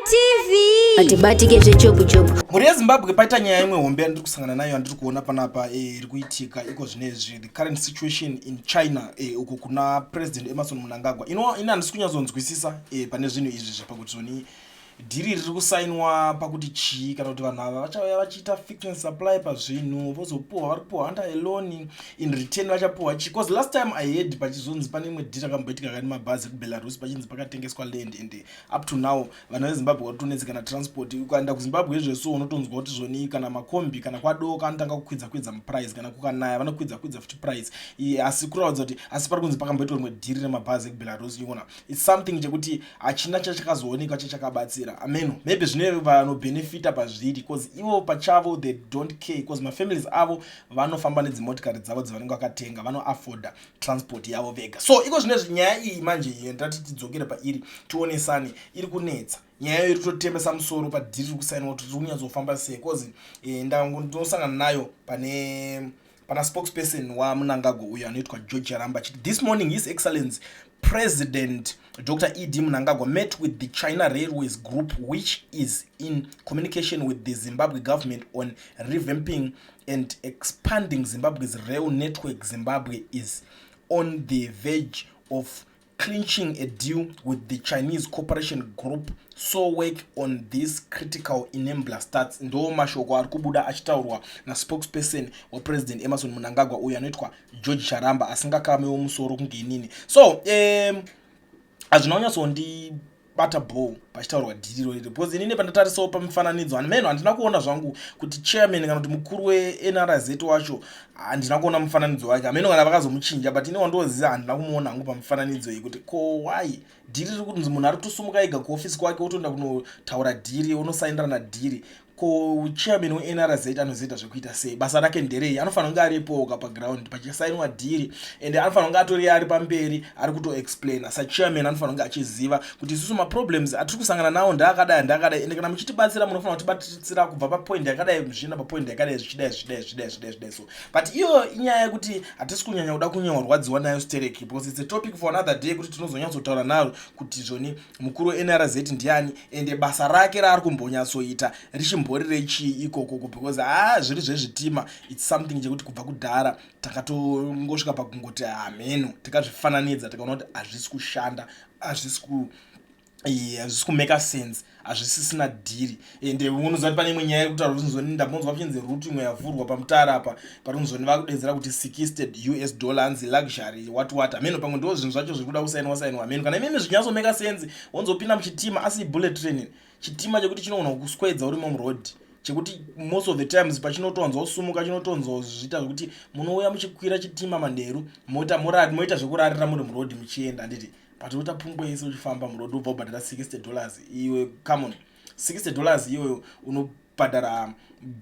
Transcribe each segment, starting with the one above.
TV atibatike zvechopu muri yeZimbabwe paita nyaya imwe hombe yandiri kusangana nayo yandiri kuona panapa iri kuitika iko zvinezvi the current situation in China uko kuna President Emmerson Mnangagwa ina handisi kunyatsonzwisisa pane zvinhu izvi zvapakuti zvoni dhiri riri kusainwa pakuti chii kana kuti vanhu ava vachauya vachiita fix and supply pazvinhu vozopuhwa vari kupuhwa under a loan in return vachapuhwa chii because last time I heard pachizonzi pane imwe dhiri rakamboitika kani mabhazi kuBelarus pachinzi pakatengeswa land and up to now vanhu veZimbabwe vari kutonetseka transport ukaenda kuZimbabwe izvezvo unotonzwa kuti zvoni kana makombi kana kwadoko anotanga kukwidza muprice kana kukanaya vanokwidza futi price asi kuratidza kuti asi pari kunzi pakamboitwa rimwe dhiri remabhazi kuBelarus yona it's something chekuti hachina chachakazoonekwa chachakabatsira ameno maybe zvine vanobenefita pazviri because ivo pachavo they don't care because mafamilies avo vanofamba nedzimotikari dzavo dzavanenge vakatenga vanoafforda transport yavo vega so iko zvine nyaya iyi manje ndati tidzokere pairi tionesane iri kunetsa nyaya iri kutotembesa musoro padhiri riri kusainwa kuti riri kunyatsofamba sei because ndinosangana nayo pana spokesperson waMnangagwa uyo anoitwa George Charamba chiti this morning His Excellency President Dr. E.D. Mnangagwa met with the China Railways Group, which is in communication with the Zimbabwe government on revamping and expanding Zimbabwe's rail network. Zimbabwe is on the verge of clinching a deal with the Chinese Cooperation Group, so work on this critical enabler starts. Ndo mashoko ari kubuda achitaurwa na spokesperson wa President Emmerson Mnangagwa uyo anoitwa George Charamba asingakamewo musoro kungenini so azvinonyatsondi bata bow pachitaurwa dhiri rori because inini pandatarisawo pamufananidzo meno handina kuona zvangu kuti chairman kana kuti mukuru weNRZ wacho handina kuona mufananidzo wake ameno kana vakazomuchinja but ini wandoziva handina kumuona hangu pamufananidzo iyi kuti ko why dhiri riri kunzi munhu ari kutosumuka ega kuofisi kwake otoenda kunotaura dhiri unosainirana dhiri ko chairman weNRZ anozoita zvekuita sei basa rake nderei anofanira kunge aripo paground pachisainwa dhiri and anofanira kunge atori ari pamberi ari kutoexplain sa chairman anofanira kunge achiziva kuti isusu maproblems atiri kusangana nawo ndakadai ende kana muchitibatsira munofanira kutibatsira kubva papoint yakadai zvina papoint yakadai zvichidai so but iyo inyaya yekuti hatisi kunyanya kuda kunyorwadziwa nayo stereki because it's a topic for another day kuti tinozonyatsotaura naro kuti zvoni mukuru weNRZ ndiani ende basa rake raari kumbonyatsoita richimborerei chii ikoko because zviri zvezvitima it's something chekuti kubva kudhara takatongosvika pakungoti meno tikazvifananidza tikaona kuti hazvisi kushanda hazvisi kumeka sense hazvisisina dhiri ende unoziva kuti pane imwe nyaya yekutaura kuti nzoni ndambonzwa pachinzi ruti imwe yavhurwa pamutara apa pari kunzoni vakudedzera kuti $60 luxury what ameno pamwe ndo zvinhu zvacho zviri kuda kusainwa ameno kana imeme zvinyatsomeka sense wanzopinda muchitima asi bullet train chitima chekuti chinogona kuswedza uri muroad chekuti most of the times pachinotonzwa usumuka chinotonzwa zviita zvekuti munouya muchikwira chitima manheru moita zvekurarira muri muroad muchienda handiti but utapungwa yese uchifamba muroad ubva ubhadhara $60 iwe come on $60 iwe unobhadhara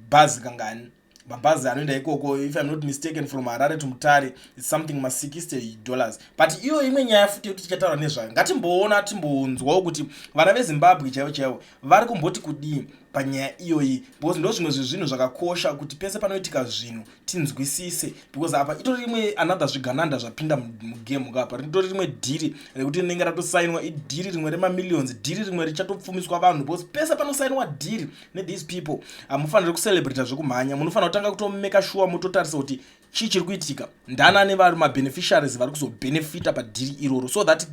bhazi kangani mabhazi anoenda ikoko if I'm not mistaken from Harare to Mutare it's something $60 but iyo imwe nyaya futi yekuti tichataura nezvayo ngatimboona timbonzwawo kuti vana veZimbabwe chaivo vari kumboti kudii panyaya iyoyi because ndo zvimwe zvezvinhu zvakakosha kuti pese panoitika zvinhu tinzwisise because apa itori rimwe another zvigananda zvapinda mugame kapa ritori rimwe dhiri rekuti rinenge ratosainwa idhiri rimwe remamillions dhiri rimwe richatopfumiswa vanhu because pese panosainwa dhiri nethese people hamufaniri kucelebrata zvekumhanya munofanira kutanga kutomeka sure mutotarisa kuti chii chiri kuitika ndanani vari mabeneficiaries vari kuzobenefita padhiri iroro so that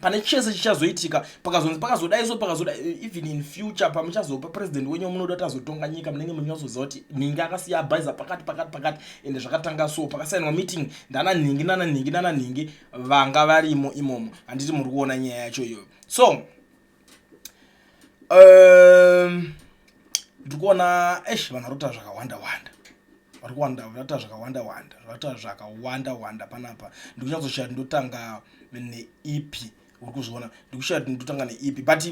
pane chese chichazoitika pakazodai even in future pamuchazopa president wenyu munoda kuti azotonga nyika munenge munyatsoziva kuti ningi akasiya abhaisa pakati ende zvakatanga so pakasainwa meeting ndananhingi vanga varimo imomo handiti muri kuona nyaya yacho iyoyo so ndiri kuona vanhu varota zvakawanda panapa ndikunyatsoshaya ndotanga neipi urikuzviona ndikushaya ndotanga neipi but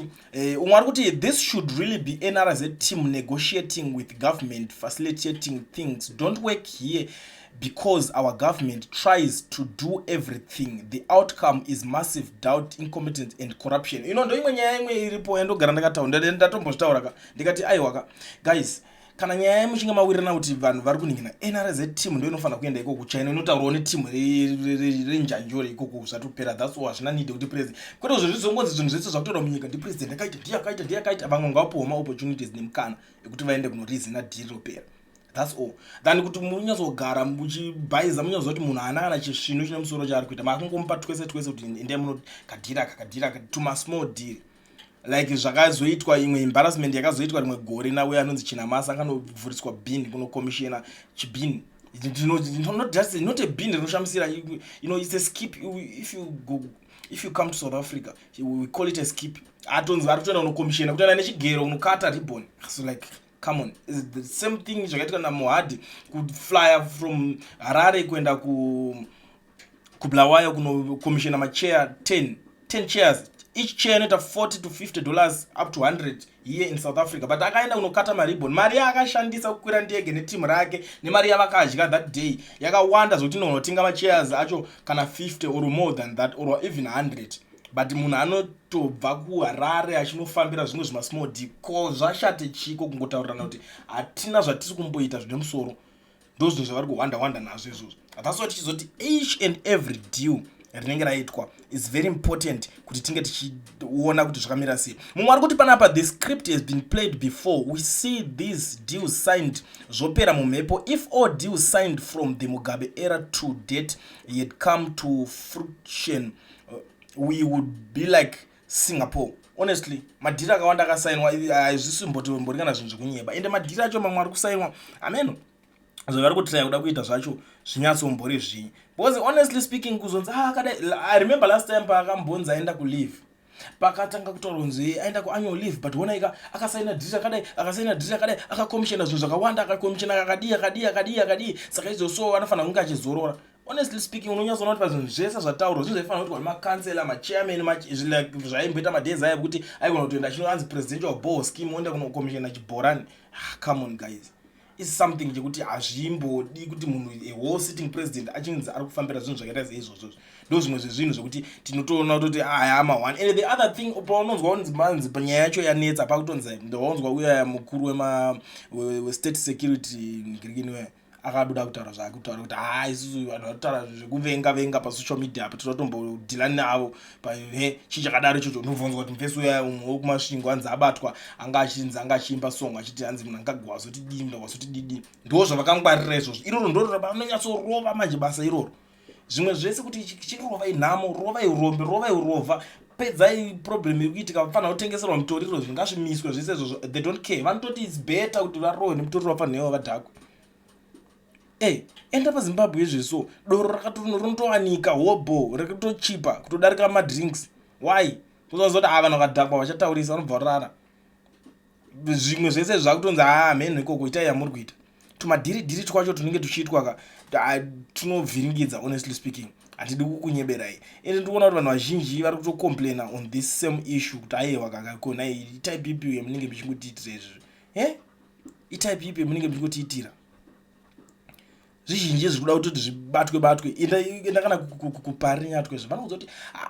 umwe ari kuti this should really be NRZ team negotiating with government facilitating things don't work here because our government tries to do everything the outcome is massive doubt incompetence and corruption ndo imwe nyaya imwe iripo yandogara ndakataura ndatombotaura ndikati aiwaka guys kana nyaya yemuchinga mawirirana kuti vanhu vari kuningina NRZ team ndio inofanira kuenda ikoko kuchina inotaurawo netimu renjanjore ikoko kusati kupera. That's why hazvina need kuti president kwete zvizongonzi zvinhu zvese zvakutoda munyika ndi president ndiye akaita vamwe ngawapiwa maopportunities nemukana ekuti vaende kunorizina dhiri ropera. That's all. Than kuti munyazogara muchibhaiza munyazoziva kuti munhu haana kana chisvino chine musoro chaari kuita makungomupa twese kuti ende muno kadhira tuma small deal like zvakazoitwa imwe embarrassment yakazoitwa rimwe gore nawe anonzi Chinamasa akanovhuriswa bin kuno commissioner chibin not a bin rinoshamisira it's a skip. If you come to South Africa we call it a skip. Atonzi ari kutoenda kuno commissioner kutoenda nechigero unokata ribbon. So like come on, is the same thing zvakaitwa naMohadi could fly from Harare kuenda kubulawayo kuno commissioner machair 10 chairs. Each chair inoita $40 to $50 up to 100 here in South Africa. But akaenda kunokata maribbon. Mari akashandisa kukwira ndege netimu rake nemari yavakadya that day yakawanda zvokuti inonotenga machairs acho kana 50 or more than that or even 100. But munhu anotobva kuHarare achinofambira zvimwe zvimasmall deal ko zvashate chiko kungotaurirana kuti hatina zvatiri kumboita zvine musoro. Ndozvo zvavari kuwanda nazvo izvozvo. That's what tichizoti each and every deal rinenge raitwa is very important kuti tinge tichiona kuti zvakamira sei. Mumwe ari kuti panapa the script has been played before. We see these deals signed zvopera mumhepo. If all deals signed from the Mugabe era to date had come to fruition, we would be like Singapore. Honestly, madhira akawanda akasainwa hazvisi mbori kana zvinhu zvekunyeba. Ende madhira acho mamwe ari kusainwa ameno zvavari kutraya kuda kuita zvacho zvinyatsombori zvinyi. Because honestly speaking kuzonzi kadai I remember last time paakambonzi aenda kuleave pakatanga kutaura kunzi aenda kuannual leave but wona akasaina dhira kadai akakomishina zvinhu zvakawanda akakomishina akadii saka izvoso anofanira kunge achizorora. Honestly speaking unonyatsoona kuti pazvinhu zvese zvataurwa zvinhu zvaifanira kuti makansela machairman zvaimboita madhezi aya kuti aigona kutoenda achinonzi presidential ball scheme oenda kunokomishina chibhorani. Come on guys, is something chekuti hazvimbodi kuti munhu a whole sitting president achinzi ari kufambira zvinhu zvakaita seizvozvo. Ndo zvimwe zvezvinhu zvekuti tinotoona kuti ama one. And the other thing paunonzwa unzi manzi panyaya yacho yanetsa pakutonzi ndowanzwa uya mukuru we-state security ngirikini akabuda kutaura zvake kutaura kuti isusu vanhu vatotaura zvekuvenga pasocial media apa tinotombodhila navo chii chakadaro ichocho. Unovonzwa kuti mufesi uya umwe wekumasvingo anzi abatwa anga achiimba song achiti hanzi Mnangagwa wazoti didi. Ndo zvavakangwarira izvozvo. Iroro ndo vanonyatsorova manje basa iroro. Zvimwe zvese kuti chirovai nhamo rovai urombe rovai urova pedzai problem irikuitika vafanira kutengeserwa mutoriro zvingazvimiswe zvese izvozvo. They don't care. Vanototi it's better kuti varohwe nemutoriro vafanira vadhakwe. Enda paZimbabwe izvezvo doro rinotowanika hobo rikutochipa kutodarika madrinks. Why? Kuzozoti vanhu vakadhakwa vachataurisa vanobva rara. Zvimwe zvese zvakutonzi mhenho ikoko itai yamuri kuita. Tumadhiri twacho tunenge tuchiitwa tunovhiringidza. Honestly speaking hatidi kukunyeberai. Ende ndikuona kuti vanhu vazhinji vari kutocomplaina on this same issue kuti aiwa kakakona itype ipi yamunenge muchingotiitira izvi. Itype ipi yamunenge muchingotiitira. Zvizhinji zvikuda kuti zvibatwe enda kana kuparinya twezvo vanoudza kuti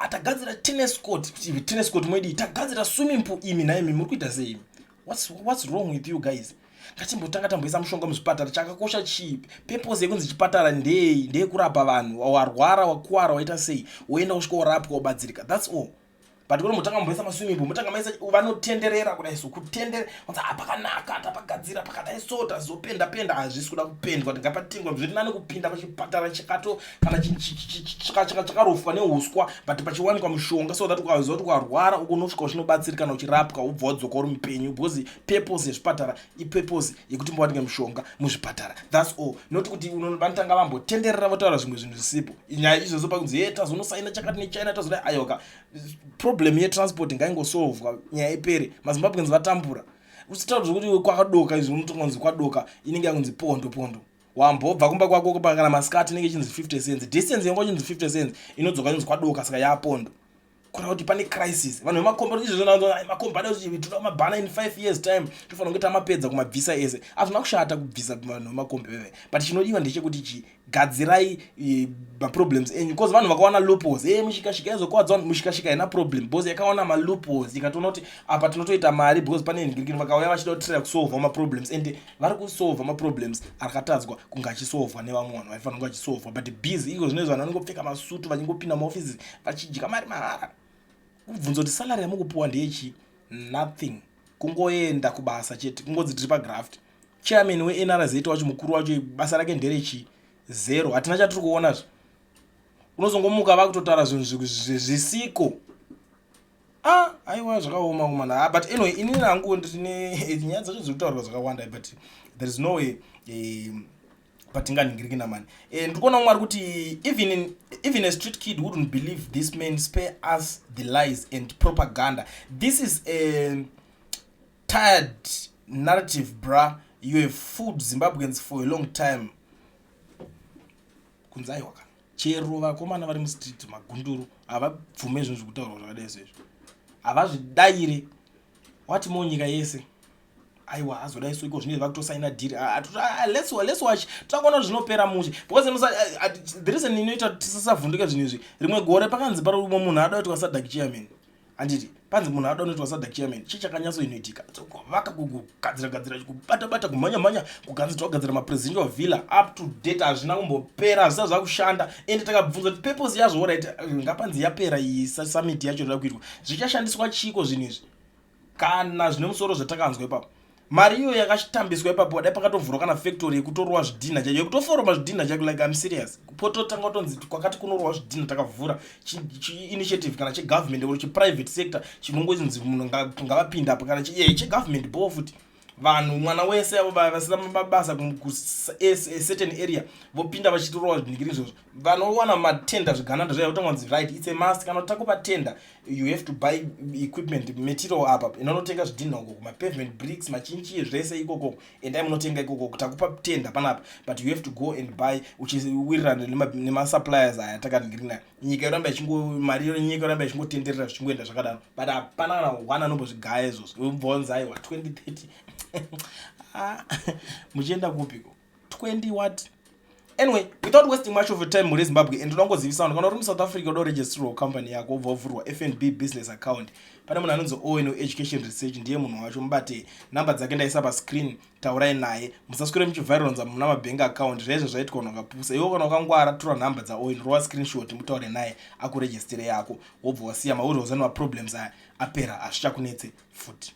tagadzira tennis court kuti tennis court mwedi tagadzira swimming pool imi naimi muri kuita sei? What's wrong with you guys? Ngatimbotanga tamboisa mushonga muzvipatara. Chakakosha chii? Purpose yekunzi chipatara ndeye kurapa vanhu warwara wakuwara waita sei woenda kusvika worapwa wobatsirika. That's all. But when mutanga mboisa maswimming pool mutanga maisa vanotenderera kudai so kutendera kunzi pakanaka tapagadzira pakadai so tazopenda hazvisi kuda kupendwa kuti ngapatengwa zviri nani kupinda pachipatara chikato kana chakarofwa neuswa but pachiwanikwa mushonga so that ukaziva kuti ukarwara unosvika uchinobatsirika kana uchirapwa ubva wadzoka uri mupenyu. Because purpose yezvipatara ipurpose yekuti mbowanika mushonga muzvipatara. That's all. Not kuti vanotanga vambotenderera votaura zvimwe zvinhu zvisipo. Nyaya izvozvo pakunzi tazonosaina chakati neChina tazodai ayoka problem yetransport ngaingosolvwa nyaya ipere maZimbabweans vatambura. Usitaura kuti kwakadoka izvo unotongonzi kwadoka inenge yakunzi pondo wambobva kumba kwako kana maskati inenge ichinzi 50 cents distance yangu ichinzi 50 cents inodzoka inonzi kwadoka saka yapondo. Kuna kuti pane crisis vanhu vemakomba izvo makomba ada kuti toda mabhana in 5 years time tofanira kunge tamapedza kumabvisa ese. Hazvina kushata kubvisa vanhu vemakomba veve but chinodiwa ndechekuti gadzirai maproblems enyu because vanhu vakawana loopholes mushikashika yazokwadza mushikashika haina problem because yakawana maloopholes ikatoona kuti apa tinotoita mari because pane nhingirikini vakauya vachida kutraya kusolva maproblems and vari kusolva maproblems akatadzwa kunge achisolvwa nevamwe vanhu vaifanira kunge achisolvwa but busy iko zvinoizvo vanhu vanongopfeka masutu vachingopinda muofisi vachidya mari mahara kubvunza kuti salary yamukupiwa ndeyechi nothing kungoenda kubasa chete kungodzi tiri pagraft chairman weNRZ wacho mukuru wacho basa rake nderechi 0 hatina chatiri kuonazvo unozongomuka vakutotaura zvinhu zvisiko aiwa zvakaoma kumana but anyway inini hangu ndine nyaya dzacho dziri kutaurwa zvakawanda but there is no way patinganingiriki namani ndiri kuona mwari kuti even a street kid wouldn't believe this man spare us the lies and propaganda. This is a tired narrative, bruh. You have fooled Zimbabweans for a long time. Kunzai waka chero vakomana vari mustreet magunduru avabvume zvinhu zvekutaurwa zvakadai sezvo avazvidaire wati munyika yese aiwa azodai so iko zvinenge vakutosaina dhiri let's watch takaona zvinopera mushe because the reason inoita tisasavhunduka zvinhu izvi rimwe gore pakanzi pari umwe munhu ada kuti wasadhaki chairman anditi panzi munhu ada kuti wasadhaki chairman chichakanyatsoinoitika vaka kugadzira kubata kumhanya kuganzira kugadzira mapresident wa villa up to date hazvina kumbopera zvisa zvakushanda ende takabvunza kuti purpose yazvo right ngapanzi yapera iyi summit yacho inoda kuitwa zvichashandiswa chiko zvinhu izvi kana zvine musoro zvatakanzwa ipapo mari iyo yakatambiswa ipapo dai pakatovhurwa kana factory yekutorwa zvidhina chaiko yekutoforoma zvidhina chaiko like I'm serious pototanga kutonzi kwakati kunorwa zvidhina takavhura initiative kana chegovernment or cheprivate sector chinongozvinzi munhu ngavapinda apo kana chegovernment bo futi vanhu mwana wese avo vasina mabasa certain area vopinda vachitorwa zvinhingiri izvozvo vanowana matenda zvigananda zvaiva kutongonzi right it's a must kana takupa tender you have to buy equipment material apa inonotenga zvidhina uko mapavement bricks machinchi zvese ikoko endai munotenga ikoko kutakupa tender panapa but you have to go and buy uchiwirirana nemasuppliers aya takaningiri nayo nyika yoramba mari yenyika yoramba ichingotenderera zvichingoenda zvakadaro but hapana kana one anombozvigaya izvozvo ubvonza aiwa 2030 muchienda kupiko 20 what anyway without wasting much of your time muri Zimbabwe and unongozivisa vanhu kana uri muSouth Africa udo register company yako ubva wavhurwa FNB business account pane munhu anonzi Owen Education Research ndiye munhu wacho mubate namba dzake ndaisa pa screen taurai naye musaswere muchivhaironza muna mabank account zvese zvaitwa unongapusa iwe kana ukangwara tora namba dza Owen rowa screenshot mutaure naye akuregistere yako wobva wasiya mauri ozana problems aya apera azvichakunetse futi